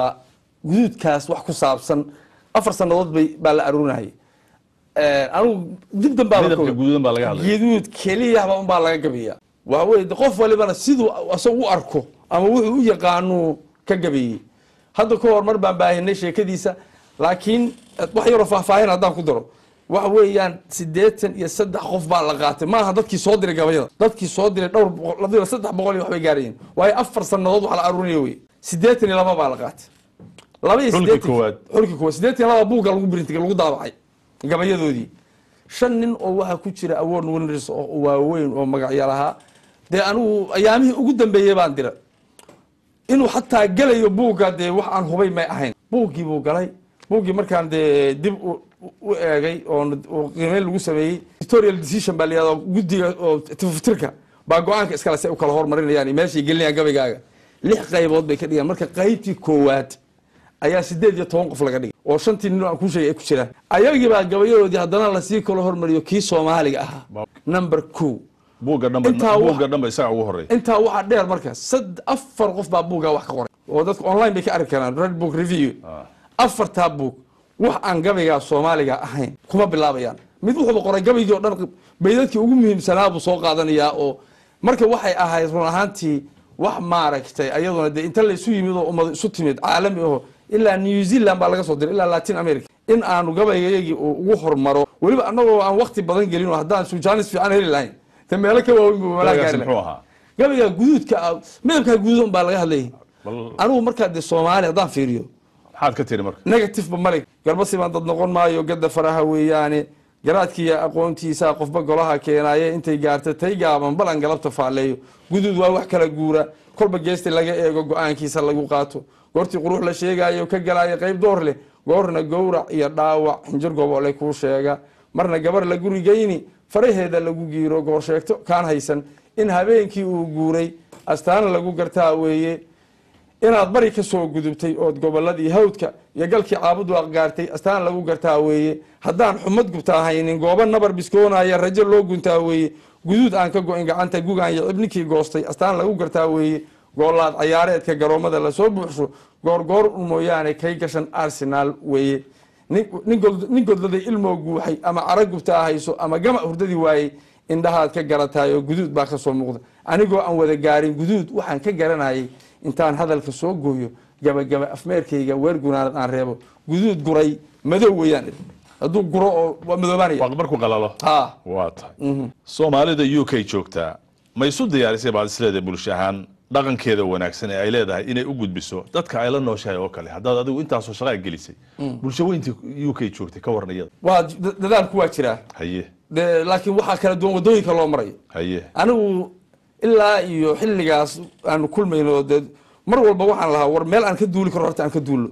guduudkaas wax ku saabsan 4 sanadood baa la aruurinayay anigu dib dambe guduudan baa laga hadlay guduud kaliya baa laga gabiyaa waxa weeye qof walibana sidoo asagu u arko ama wuxuu u yaqaano ka gabiyay hadda ka hor mar baan baahinay sheekadiisa laakiin wax yar oo faahfaahin hadaan ku daro waxa weeyaan 83 qof baa la qaatay maaha dadkii soo diray gabayada dadkii soo diray dhowr 300 wax bay gaareen way 4 sanadood wax la aruurinay way 82 baa la qaatay 82 buuga lagu birintiga lagu daabacay gabayadoodii 5 nin oo waxa ku jira award winners oo waaweyn oo magacyo lahaa de anigu ayaamihii ugu dambeeyay baan diray inuu xataa galayo buuga de wax aan hubay ma ahayn buugii buu galay buugii markaan de dib u eegay oo qiimeyn lagu sameeyay editorial decision baa leeyahay gudiga oo tiftirka baa go'aanka iskala say u kala hormarinayaan meeshii gelinayaan gabaygaaga 6 qaybood bay ka dhigaan marka qaybtii koowaad ayaa 18 qof laga dhigay oo 5 nin aan ku sheegay ay ku jiraan ayagii baa gabayadoodii haddana la sii kala hormariyo kii Soomaaliga ahaa number 2 buuga dhanba isaga ugu horeeyay inta waxa dheer marka 4 qof baa buuga wax ka qoray oo dadku online bay ka arki karaan red book review 4 buug wax aan gabayga Soomaaliga ahayn kuma bilaabayaan mid wuxuu qoray gabaygi oo dhan baydadkii ugu muhiimsanaa buu soo qaadanayaa oo marka waxay ahayd run ahaantii wax maaragtay ayaduna de inta la isu yimid oo ummad isu timid caalami ah ilaa New Zealand baa laga soo diray ilaa Latin America in aanu gabaygaygii ugu hormaro waliba anagoo aan waqti badan gelin oo haddaan suujaanis fiican heli lahayn tameela ka waaweyn buu wala gaaray gabayga guduudka midabka guduudan baa laga hadlayay anigu marka de Soomaali haddaan fiiriyo maxaad ka tiri marka negative ba malik garbasi baan dad noqon maayo gada faraha weeyaane garaadkii aqoontiisa qofba golaha keenaye intay gaartay gaaban balan galabta faaleeyo guduud waa wax kala guura kolba geesti laga eego go'aankiisa lagu qaato goortii quruux la sheegayo ka galaayo qayb door leh goorna gowrac iyo dhaawac injir gobolay ku sheega marna gabar la gurigeyni faraheeda lagu giiro goor sheegto kaan haysan in habeenkii uu guuray astaan lagu gartaa weeye inaad bari ka soo gudubtay oo goboladii hawdka iyo galkii caabud waa gaartay astaan lagu gartaa weeye haddaan xumad gubtaa haynin gooba nabar biskoonaya rajo loo guntaa weeye guduud aan ka go'in gacanta gugaan iyo ibnikii goostay astaan lagu gartaa weeye goolaad ciyaareedka garoomada la soo buuxsho goor mooyaane kay gashan Arsenal weeye nin godladay ilmo guuxay ama arag gubtaa hayso ama gama hurdadii waayay indhahaad ka garatayo guduud baa ka soo muuqda anigoo aan wada gaarin guduud waxaan ka garanayay intaan hadalka soo gooyo gaba afmeerkayga weer gunaanad aan reebo guduud guray madow weeyaan hadduu guro oo madoobaanaya markuu qalalo waa tahay Soomaalida UK joogtaa ma isu diyaarisay baad isleedahay bulsho ahaan dhaqankeeda wanaagsan ee ay leedahay inay u gudbiso dadka ay la nooshahay oo kale haddaad adigu intaas oo shaqo gelisay bulsho weynta UK joogtay ka warnayada waa dadaalku waa jiraa haye laakiin waxa kala duwan wadooyinka loo maray haye anigu ilaa iyo xilligaas aan kulmayno mar walba waxaan lahaa war meel aan ka duuli karo horta aan ka duulo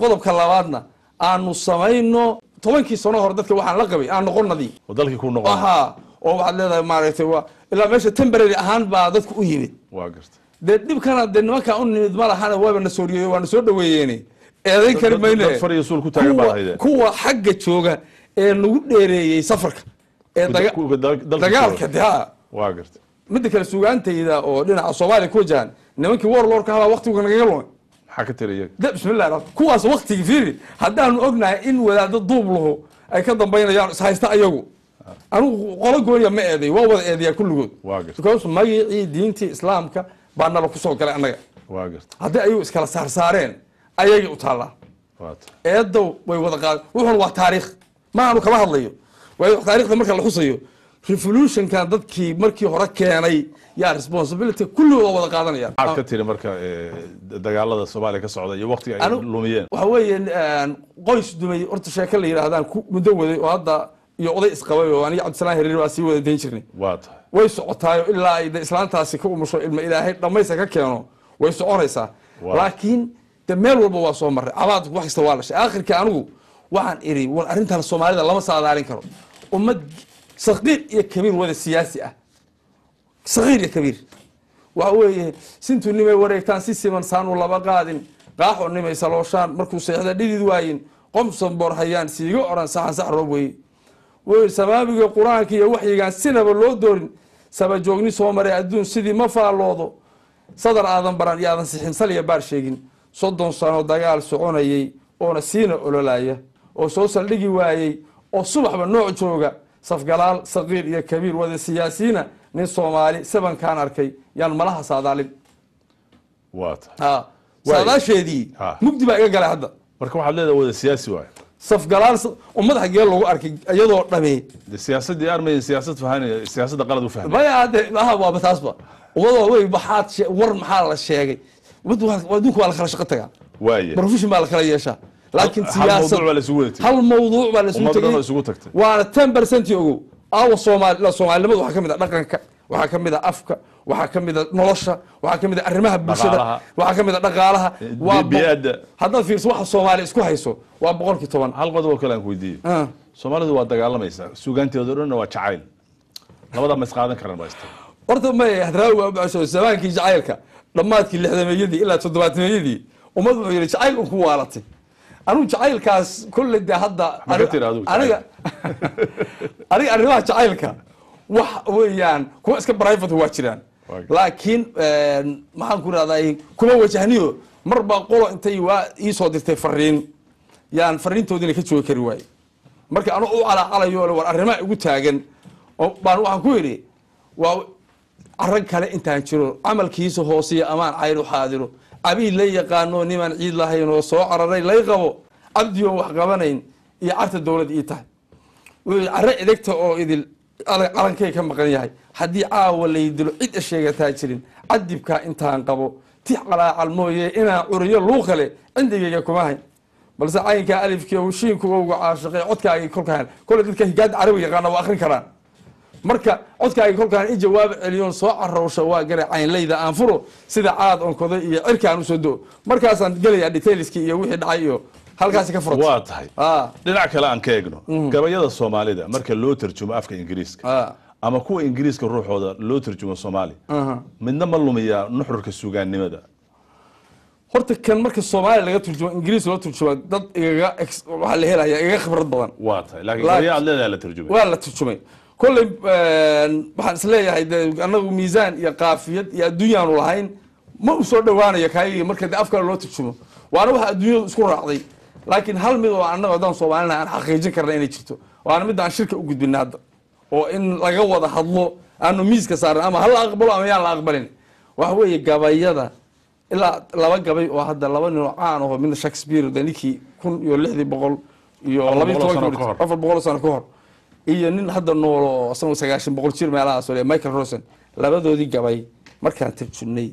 qodobka labaadna aanu samayno 10 sano hor dadka waxaan la qabay aan noqonnadii dalkii ku noqon oo waxaad leedahay maaragtay waa ilaa meesha temporary ahaan baa dadku u yimid waa gartay dibkana nimanka u nimid ma lahana waaba na soo riyoy waana soo dhaweeyeen eedayn kari mayne fariyo suul ku taagan baa hayde kuwa xagga jooga ee nagu dheereeyay safarka ee dagaalka waa gartay mid kale suugaantayda oo dhinaca Soomaaliya ku wajahan nimankii warlordka haba waqtiga naga lumay maxaa ka tiriyay bismillaah kuwaas waqtiga fiiri haddaan ognahay in wadaado duub laho ay ka dambeynayaan haysta ayagu anigu qolo gooniya ma eeday waa wada eeday kulligood waa gartay because magicii diintii islaamka baa naba ku soo galay anaga waa gartay haddii ay iskala saareen ayagii u taala eedow way wada qaad wuxuu waa taariikh ma aanu kala hadlayo way taariikhda marka la xusayo revolution kan dadkii markii hore keenay yaa responsibility kullu wada qaadanayaan aad ka tiri marka dagaalada Soomaaliya ka socda iyo waqtiga ay lumiyeen waxa weeye qoys dumay horta sheeko la yiraahdaan muddo waday oo hadda iyo oday isqabay oo aniga Cabdisalaam Hiriir waa sii wada deyn jirnay waa tahay way socotaay ilaa ay islaantaasi ka umusho ilma Ilaahay dhamaysa ka keeno way soconaysaa laakiin meel walba waa soo maray abaad wax kasta waa la shay aakhirka anigu waxaan iri war arintan Soomaalida lama saadaalin karo ummad صغير يا كبير ولا سياسي صغير يا كبير waxa weeye sintuu nimay wareegtaan si siman saanu laba qaadin qaaxo nimay salooshaan markuu seexda dhidid waayin qomson boor hayaan siiga oran saxan sax roob weye wey samaabiga qur-aanka iyo waxyigaan sinaba loo doorin saba joogni soo maray adduun sidii ma faalloodo sadar aadan baran iyo aadan sixin saliya baar sheegin 30 sano dagaal soconayay oona siina ololaya oo soo saldhigi waayey oo subaxba nooc jooga safgalaal saqiir iyo kabiir wada siyaasiina nin Soomaali sabankaan arkay yaan malaha saadaalin saadaasheedii mugdi baa iga galay hadda marka waxaad leedahay wada siyaasi waay safgalaal ummad xagee lagu arkay iyadoo dhamay siyaasadii armay siyaasad fahanay siyaasadda qalad u fahmay ma yaade waa taasba wada way baxaad war maxaa la sheegay wadunku waa la kala shaqo tagaa waaye profession baa la kala yeeshaa laakiin siyaasad hal mawduuc baa la isugu tagay waana 10% ogow aawa Soomaalinimadu waxa kamid ah dhaqanka waxa kamid ah afka waxa kamid ah nolosha waxa kamid ah arrimaha bulshada waxa kamid ah dhaqaalaha waa biyada hadda fiirso waxa Soomaali isku hayso waa 10% hal qodob kale aan ku weydiiyo Soomaalidu waa dagaalamaysa suugaanteedu dhanna waa jacayl labada ma isqaadan karaan baasta horta ma hadraawi waa bacso zamaankii jacaylka dhamaadkii 60meeyadii ilaa 70meeyadii ummadu wuxuu yiri jacayl ku waalatay anu jacaylkaas kulli hadda aniga arrimaha jacaylka wax weeyaan kuwa iska private waa jiraan laakiin maxaan ku raadayay kuma wajahniyo marba qolo intay waa ii soo dirtay fariin yaan fariintoodina ka joogi kari waay marka anu u calaacalayo war arrimaha ugu taagan oo baan waxaan ku yiri waa arag kale intaan jiro amalkiisa hoosiya amaan cayl u xaadiro abi la yaqaano niman ciid lahayn oo soo cararay lay qabo abdiyo wax qabanayn iyo arta dawlad ii tahay way arag idagta oo idil qarankay ka maqan yahay hadii caawa la yidilo cid sheegataa jirin cadibka intaan qabo tii calaacal mooye inaa curiyo luuqale cindigayga kuma hay balse caynka alifkii uu shiinku ugu caashiqay codkaaga kolkaan kole dadka higaad carabi yaqaan waa akhrin karaan marka codkaaga kolkaan in jawaab celiyoon soo carowsha waa garay caynlayda aan furo sida caad onkoday iyo cirkaan u soo doo markaasaan galaya detailski iyo wixii dhacay iyo halkaas ka furto waa tahay dhinac kale aan ka eegno gabayada Soomaalida marka loo tarjumo afka Ingiriiska ama kuwa Ingiriiska ruuxooda loo tarjumo Soomaali midna ma lumiya nuxurka suugaannimada horta kan marka Soomaali laga turjumo Ingiriis loo turjumo dad iga waxa la helayaa iga khibrad badan waa tahay laakiin gabayada leedahay la turjumay waa la turjumay كل waxaan isleeyahay anagu miisaan iyo qaafiyad iyo adduunyaan u lahayn ma u soo dhawaanayo kaayay marka afka loo turjumo waana waxa adduunyadu isku raacday laakiin hal mid oo anagu daan Soomaalina aan xaqiijin karna inay jirto waana mid aan shirka u gudbinaa hadda oo in laga wada hadlo aanu miiska saaran ama hal aqbalo ama yaan la aqbalin wax weeye gabayada ilaa laba gabay oo hadda laba nin oo caan ah min Shakespeare daniki 1600 iyo 12 sano ka hor iyo nin hadda nool oo 90 jir meelaha soo Michael Rosen labadoodii gabay markaan tarjumnay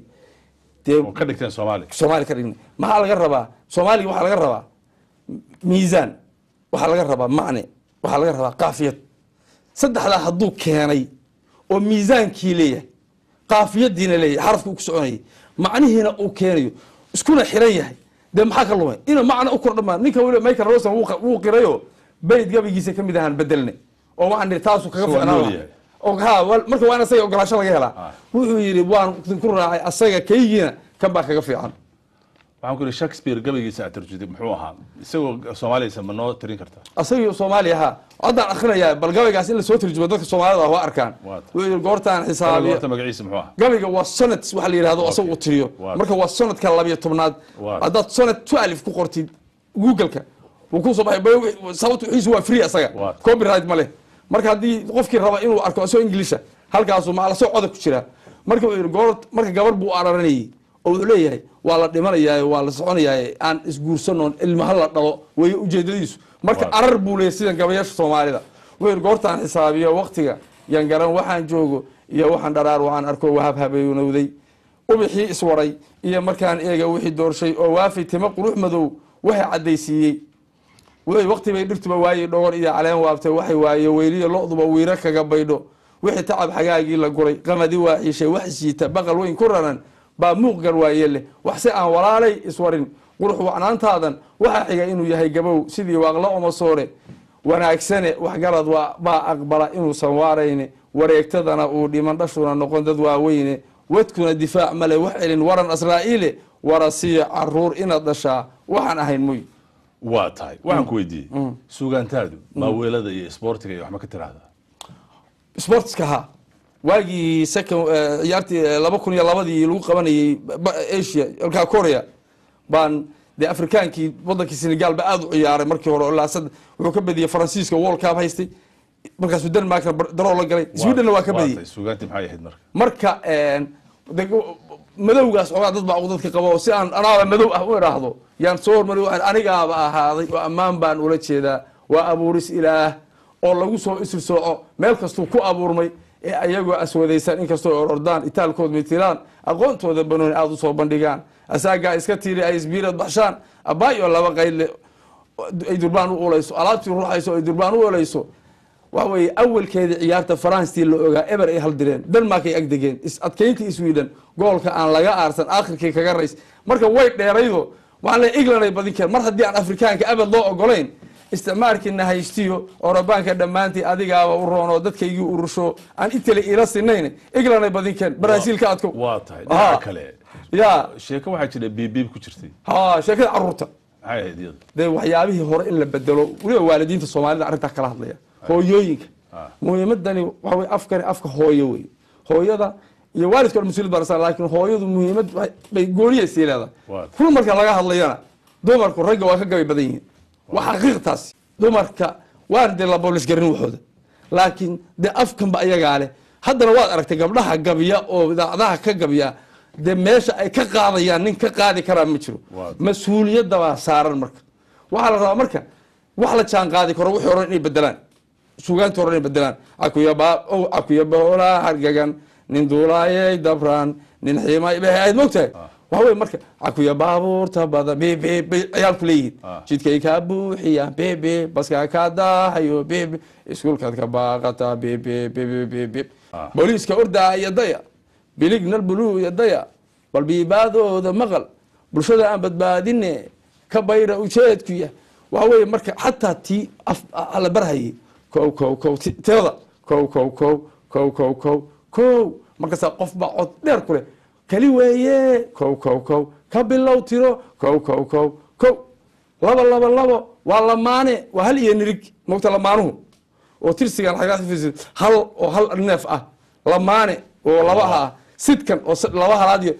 oo ka dhigteen Soomaali ka dhignay maxaa laga rabaa Soomaaliga waxa laga rabaa miisaan waxa laga rabaa macne waxa laga rabaa qaafiyad saddexda hadduu keenay oo miisaankii leeyahay qaafiyadiina leeyahay xarafku ku soconay macnihiina uu keenayo iskuna xiran yahay de maxaa ka lumay inuu macna u kordhama ninka wali Michael Rosen uu qirayo bayd gabigiisa kamid ahaan bedelne oo waxaan taasu kaga ficnaa oo marka waan asaga ogolaasho laga helaa wuxuu yiri waan ku raacay asaga kaygiina kan baa kaga fiican waxaan ku Shakespeare gabigiisa tarjumay muxuu ahaa isagoo Soomaaliya ma noo tirin kartaa asaga Soomaaliya hadda akhrinayaa bal gabigaas in la soo tarjumo dadka Soomaalida waa arkaan wuxuu goortaan xisaabiyo magaciisa muxuu ahaa gabiga waa sonnet waxa la yiraahdo asagu tiriyo marka waa sonnetka 12aad hadda sonnet 12 ku qortid Google-ka wuxuu soo baxay sababtu xiisu waa free asaga copyright ma leh marka hadii qofkii raba inuu arko soo English halkaas uu macala soo cod ku jira marka uu goor marka gabar buu araranay oo wuxuu leeyahay waa la dhimanayaa waa la soconayaa aan isguursano ilmaha la dhalo way ujeedadiisu marka arar buu leeyahay sida gabayasha Soomaalida way goortaan xisaabiyo waqtiga yan garan waxaan joogo iyo waxaan dharaar waxaan arko wahab habeeyunawday ubixii iswaray iyo markaan eega wixii doorshay oo waafi timo qurux madow waxa cadeysiyay way waqti bay dhirtuba waayay dhogor iyo caleen waabtay waxay waaye weyliyo looduba wiira kaga baydho wixii tacab xagaagii la guray qamadi waaxishay wax siita baqal weyn ku raran baa muuqgal waaye leh wax si aan walaalay iswarin qurux wacnaantaadan waxa xiga inuu yahay gabow sidii waaqla uma soore wanaagsane wax garad waa aqbala inuu san waarayne wareegtadana uu dhiman dhashuna noqon dad waaweyne wadkuna difaac male wax celin waran asraa'iile warasiya caruur inaad dhashaa waxaan ahayn muy waa tahay waxaan ku weydiiyey suugaantaadu maaweelada iyo isboortiga iyo wax ma ka tiraahdaa sportska ha waagii ciyaartii 2002 lagu qabanayay Asia halka Korea baan de Afrikaankii wadankii Senegal ba aad u ciyaaray markii hore ilaa wuxuu ka badiyay Faransiiska World Cup haystay markaas Denmark daroo la galay Sweden waa ka badiyay suugaantii maxay ahayd marka madowgaas oo dad baa dadka qabo si aan anaaba madow ah u iraahdo yaan soo hormariyo anigaaba ahaaday oo ammaan baan ula jeedaa waa abuuris ilaah oo lagu soo isir sooco meel kastuu ku abuurmay ee ayagoo aswadaysan inkastoo ordaan itaalkood mitilaan aqoontooda banooni aad u soo bandhigaan asaagaa iska tiiri ay isbiirad baxshaan abaayo laba qayle ay durbaan u ulayso alaabtii ruuxayso ay durbaan u ulayso waxa weeye awalkeedii ciyaarta Faransiis la ogaa eber ay hal direen Denmark ay agdegeen adkeyntii Sweden goolka aan laga aarsan aakhirkii kaga rays marka way dheeraydo waxaan la England ay badin kar mar haddii aan Afrikaanka abad loo ogolayn isticmaalkiina haystiyo Oorabaanka dhamaantii adigaaba u roono dadkaygii u rusho aan Italy ila sinayn England ay badin kar Brazil ka adko waa tahay dhinaca kale ya sheeko waxa jira BB ku jirtay sheekada caruurta maxay ahayd iyada de waxyaabihii hore in la bedelo waliba waalidiinta Soomaalida arinta kala hadlaya hooyooyinka muhiimadani waxa way afka hooyo way hooyada iyo waalidka mas'uuliyad barasa laakiin hooyadu muhiimad bay gooniye siilada kul marka laga hadlayana dumarku ragga waa ka gabay badan yihiin waxa xaqiiqtaas dumarka waan de la boolis garin waxooda laakiin de afkan ba ayaga leh haddana waad aragtay gabdhaha gabiya oo idaacadaha ka gabiya de meesha ay ka qaadayaan nin ka qaadi kara ma jiro mas'uuliyadda waa saaran marka waxa la rabaa marka wax la jaan qaadi karo wixii hore inay bedelaan suugaanta hore inay bedelaan akuyaba ola hargagan nin duulaayay dabran nin xiimay bay moogtahay waxa weeye marka akuya baabuurta bada bebe ciyaalku leeyihiin jidkay ka buuxiya bebe baska ka daahayo bebe iskuulkaad ka baaqata bebe booliiska ordaaya daya bilignal buluu ya daya bal biibaadooda maqal bulshada aan badbaadine ka bayra ujeedkuya waxa weeye marka xataa tii ala barhayay kow tirada kow markaas qof baa cod dheer ku leh kali weeye kow ka bilow tiro kow laba waa lamaane waa hal iyo nirig moogta lamaanuhu oo tirsigan hal neef ah lamaane oo laba ah sidkan oo laba halaad iyo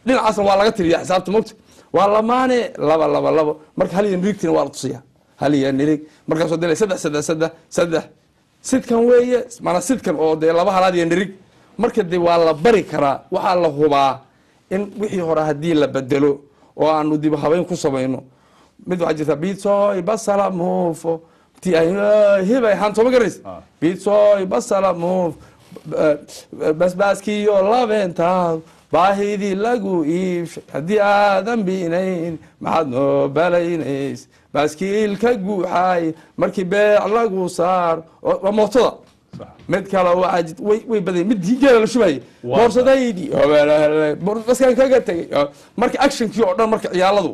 dhinacaasna waa laga tiriyaa xisaabta moogta waa lamaane laba marka hal iyo nirigtina waa la tusiyaa hal iyo nirig markaasoo dele saddex sidkan weeye mana sidkan oo dee laba halaad iyo nirig marka de waa la bari karaa waxaa la hubaa in wixii hore haddii la bedelo oo aanu dib habeyn ku samayno mid waxaa jirta bitsoy basala muufo hibay hanto ma garanaysa bitsoy basala muuf basbaaskiyo labeentaad baahidii lagu iibshay haddii aadan biinayn maxaad noo balaynays baaskiilka guuxaay markii beec lagu saar waa mootada mid kale way baday mid geela la shubay boorsadaydi baskan kaga tagay marka actionkii oo dhan marka ciyaaladu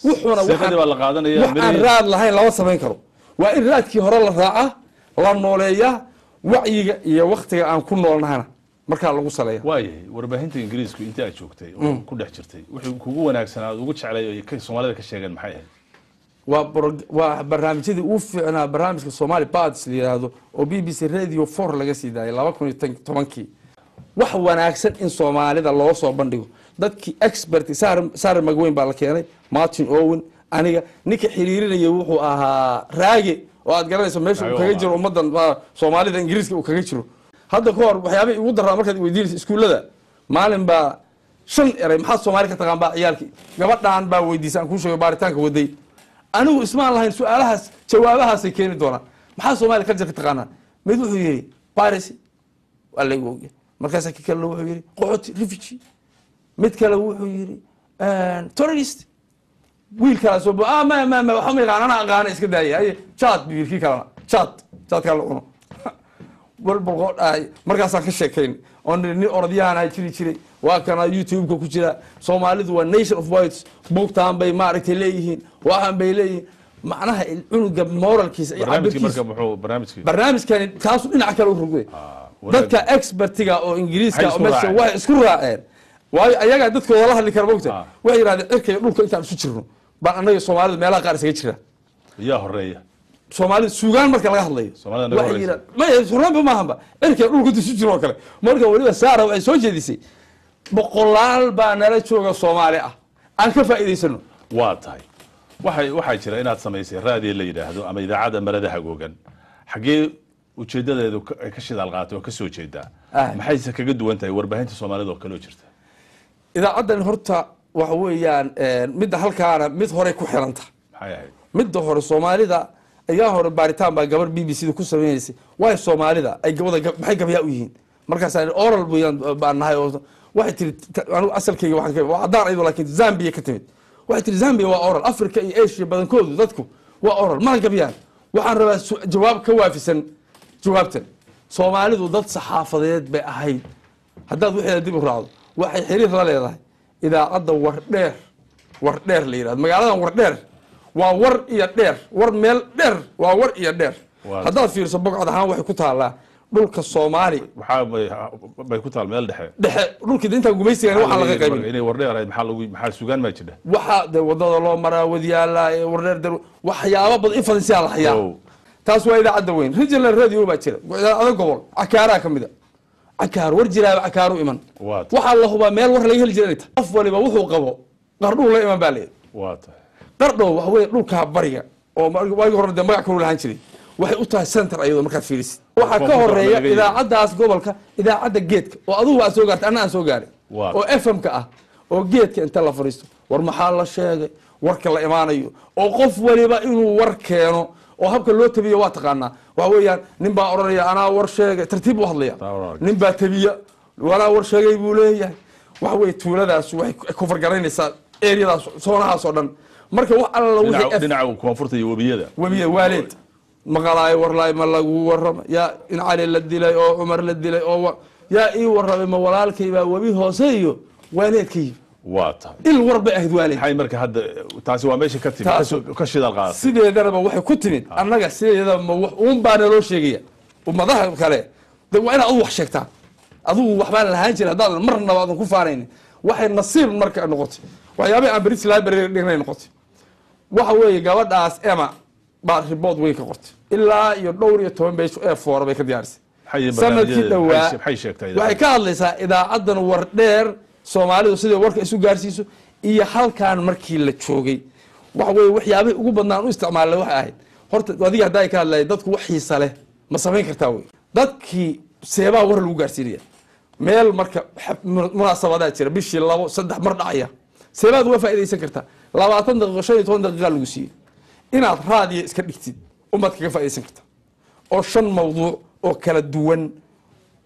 wuxuuna waxaan raad lahayn lama samayn karo waa in raadkii hore la raaca la nooleeya wacyiga iyo waqtiga aan ku noolnahana markaa lagu saleeya waayahay warbaahinta ingiriisku intii aad joogtay oo ku dhex jirtay wuxuu kugu wanaagsanaa ugu jeclay oo Soomaalida ka sheegeen maxay ahayd waa barnaamijyadii uu fiicnaa barnaamijka Somali Pads la yiraahdo oo BBC Radio 4 laga sii daayay 2010kii wax wanaagsan in Soomaalida loo soo bandhigo dadkii expert saar magweyn baa la keenay Martin Owen aniga ninka xiriirinaya wuxuu ahaa raage oo aad garanayso meesha uu kaga jiro ummadan Soomaalida Ingiriiska uu kaga jiro hadda ka hor waxyaabay ugu daraa markaad weydiinayso iskuulada maalin baa 5 eray maxaa Soomaali ka taqaan baa ciyaalkii gabadhaan baa weydiisay ku sheegay baaritaanka waday anigu ismaan lahayn su'aalahaas jawaabahaas ay keeni doonaan maxaa Soomaali ka jirta taqaanaa mid wuxuu yiri piracy wala googe markaas ka kale wuxuu yiri qoxoti refugee mid kale wuxuu yiri terrorist wiil kala soo ma waxa ma yaqaanana aqaan iska daayay chat wiilkii kala chat kala uno walba ay markaas ka sheekayn oo nin orodyahan ay jiray waa kana YouTube ku jira Soomaalidu waa nation of voice buugtaan bay ma aragtay leeyihiin waxaan bay leeyihiin macnaha cunuga moralkiisa iyo cabirkiisa barnaamijkan taas dhinac kale u rugay dadka expertiga oo Ingiriiska oo meesha wax isku raaceen waayo ayagaa dadkooda la hadli kara mogta waxay yidhahdeen cirkay dhulka intaan isu jirno baan annaga Soomaalidu meelaha qaar isaga jira yaa horeeya Soomaalidu suugaan marka laga hadlayo waxay yidhahdeen ma Soomaalidu ma hamba cirkay dhulka isu jirno kale marka waliba saara waxay soo jeedisay boqolaal baa nala jooga Soomaali ah aan ka faa'iideysano waa tahay waxay jira inaad samaysay raadiyo la yiraahdo ama idaacada marada hagoogan xagee ujeedadeedu ka shidaal qaatay oo ka soo jeedaa maxay kaga duwan tahay warbaahinta Soomaalida oo kale jirta idaacadan horta waxa weeyaan mid halkaana mid hore ku xiranta maxay ahayd mid hore Soomaalida ayaa hore baaritaan baa gabar BBC ku sameeysay way Soomaalida ay gabadha maxay gabiya u yihiin markaas ay oral baan nahay oo waxay tiri anu asalkayga waxaan ka wadaan aydo laakiin Zambia ka timid waxay tiri Zambia waa oral Afrika iyo Asia badankoodu dadku waa oral ma gabiyaan waxaan rabaa jawaab ka waafisan jawaabtan Soomaalidu dad saxaafadeed bay ahayd haddaad wixii dib u raacdo waxay xiriir la leedahay idaacada war dheer la yiraahdo magaaladan war dheer waa war iyo dheer war meel dheer waa war iyo dheer haddaad fiirso bogcad ahaan waxay ku taalaa dhulka Soomaali waxa bay ku taal meel dhexe dhulka inta gumaysiga waxa laga qaybin inay war dheer ahayd maxaa suugaan ma jira waxa wadada loo maraa wadiyaala war dheer waxyaabo badan in fadansiya la hayaa taas waa idaacada weyn regional radio baa jira idaacada gobol akaara kamida akaar war jiraa akaaru iman waxa la huba meel war laga heli jiray qof waliba wuxuu qabo qardhow la iman baa leeyahay waata qardhow waxa weey dhulka bariga oo waagi hore magac kale lahaan jiray waxay u tahay center ayadoo markaad fiirisid waxa ka horeeya idaacadaas gobolka idaacada geedka oo adigu waa soo gaartay anna soo gaaray oo FM ka ah oo geedka inta la fariisto war maxaa la sheegay warka la imaanayo oo qof waliba inuu war keeno oo habka loo tabiyo waa taqaana waxa weeyaan nin baa oranaya ana war sheegay tartiib u hadlaya nin baa tabiya wala war sheegay buu leeyahay waxa weey tuuladaas waxay ku fargaraynaysaa area soonahaas oo dhan marka wax alla wixii dhinaca koonfurta iyo wabiyada waalid maqalaay warlaay ma lagu warrama ya in cali la dilay oo Umar la dilay oo ya ii warramay ma walaalkay baa wabi hoose iyo waalidkii waata il warba ahd waalid hay marka hadda taasi waa meesha ka timid ka shidaal qaad sideedaba waxay ku timid annaga sideedaba ma wax uun baa naloo sheegaya ummadaha kale waa inaad wax sheegtaa adigu waxba lahaan jiray hadaad marna waad ku faanaynin waxay nasiib marka noqotay waxyaabo aan British Library dhignay noqotay waxa weeye gabadhaas Emma baa report weyn ka qortay ilaa iyo dhowr iyo 10 beesh ee foor bay ka diyaarisay sanadkii dhawaa waxay ka hadlaysaa idaacadan war dheer Soomaalidu sidoo warka isu gaarsiiso iyo halkaan markii la joogay waxa weeye waxyaabo ugu badnaan u isticmaalay waxa ahayd horta adiga haday ka hadlay dadku wax xiisa leh ma sameyn kartaa way dadkii seebaa war lagu gaarsiinaya meel marka munaasabada jira bishii 2-3 mar dhacaya seebaad uga faa'iideysan kartaa 20 daqiiqo 15 daqiiqo lagu siiyay inaad raadiyo iska dhigtid ummadka ka faa'iideysan karta oo 5 mawduuc oo kala duwan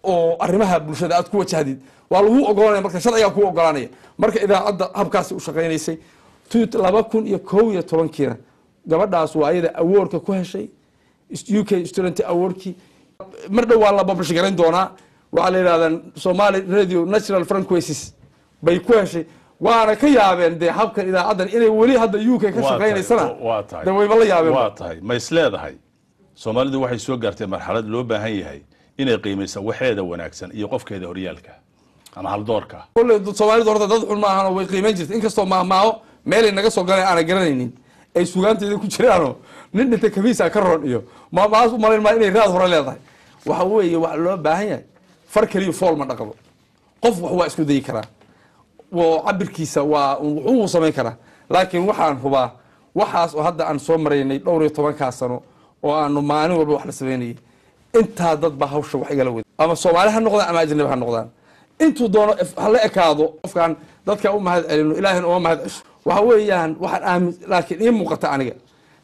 oo arrimaha bulshada aad ku wajahdid waa lagu ogolaanaya marka sharciga ku ogolaanaya marka idaacada habkaas u shaqeynaysay 2011 kiina gabadhaas waa ayada awardka ku heshay UK Student Awardki mar dhow waa la publish garan doonaa waxa la yiraahdaa Somali Radio National Frequencies bay ku heshay waana ka yaabeen de habka idaacadan inay wali hadda UK ka shaqeynaysana de way la yaabeen waa tahay ma isleedahay Soomaalidu waxay soo gaartay marxalad loo baahan yahay inay qiimeyso waxeeda wanaagsan iyo qofkeeda horyaalka ama hal doorka kullu Soomaalidu horta dad xun ma ahan way qiimeyn jirtay inkastoo maahmaaho meel naga soo galay aan garanaynin ay suugaanteeda ku jiraan nin inta kabiisa ka roon iyo maamaas u malayn ma inay raad hore leedahay waxa weeye wax loo baahan yahay far kaliya fool ma dhaqabo qof wax waa isku day karaa oo cabirkiisa waa wuxuu sameyn karaa laakiin waxaan hubaa waxaas oo hadda aan soo mareynay dhowr iyo 10 sano oo aanu maalin walba wax la sameynay inta dad ba hawsha wax igala wada ama Soomaali ha noqdaan ama ajnabi ha noqdaan intuu doono hal ekaado qofkan dadka u mahad celino Ilaahay oo mahad cesho waxa weeyaan waxaan aamin laakiin in muuqata aniga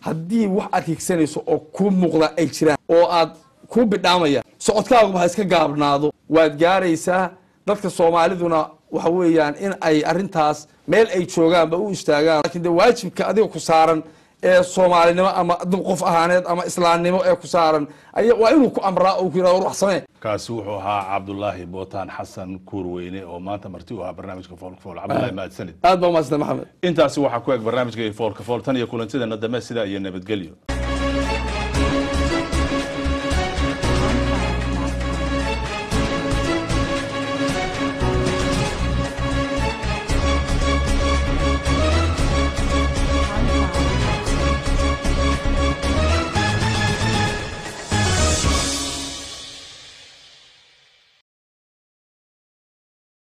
hadii wax aad higsanayso oo ku muuqda ay jiraan oo aad ku bidhaamaya socodkaagu waxa iska gaabnaado waad gaaraysaa dadka Soomaaliduna waxa weeyaan in ay arintaas meel ay joogaan ba u istaagaan laakiin waajibka adiga ku saaran ee Soomaalinimo ama qof ahaaneed ama islaamnimo ee ku saaran waa inuu ku amraa oo ku yiraahdo wax samee kaasi wuxuu ahaa Cabdullaahi Bootaan Xasan Kuurweyne oo maanta marti u ahaa barnaamijka Foolka Fool Cabdullaahi maadsanid aad baa maadsanid Maxamed intaasi waxa ku eg barnaamijka Foolka Fool tan iyo kulantideena dambe sida iyo nabadgelyo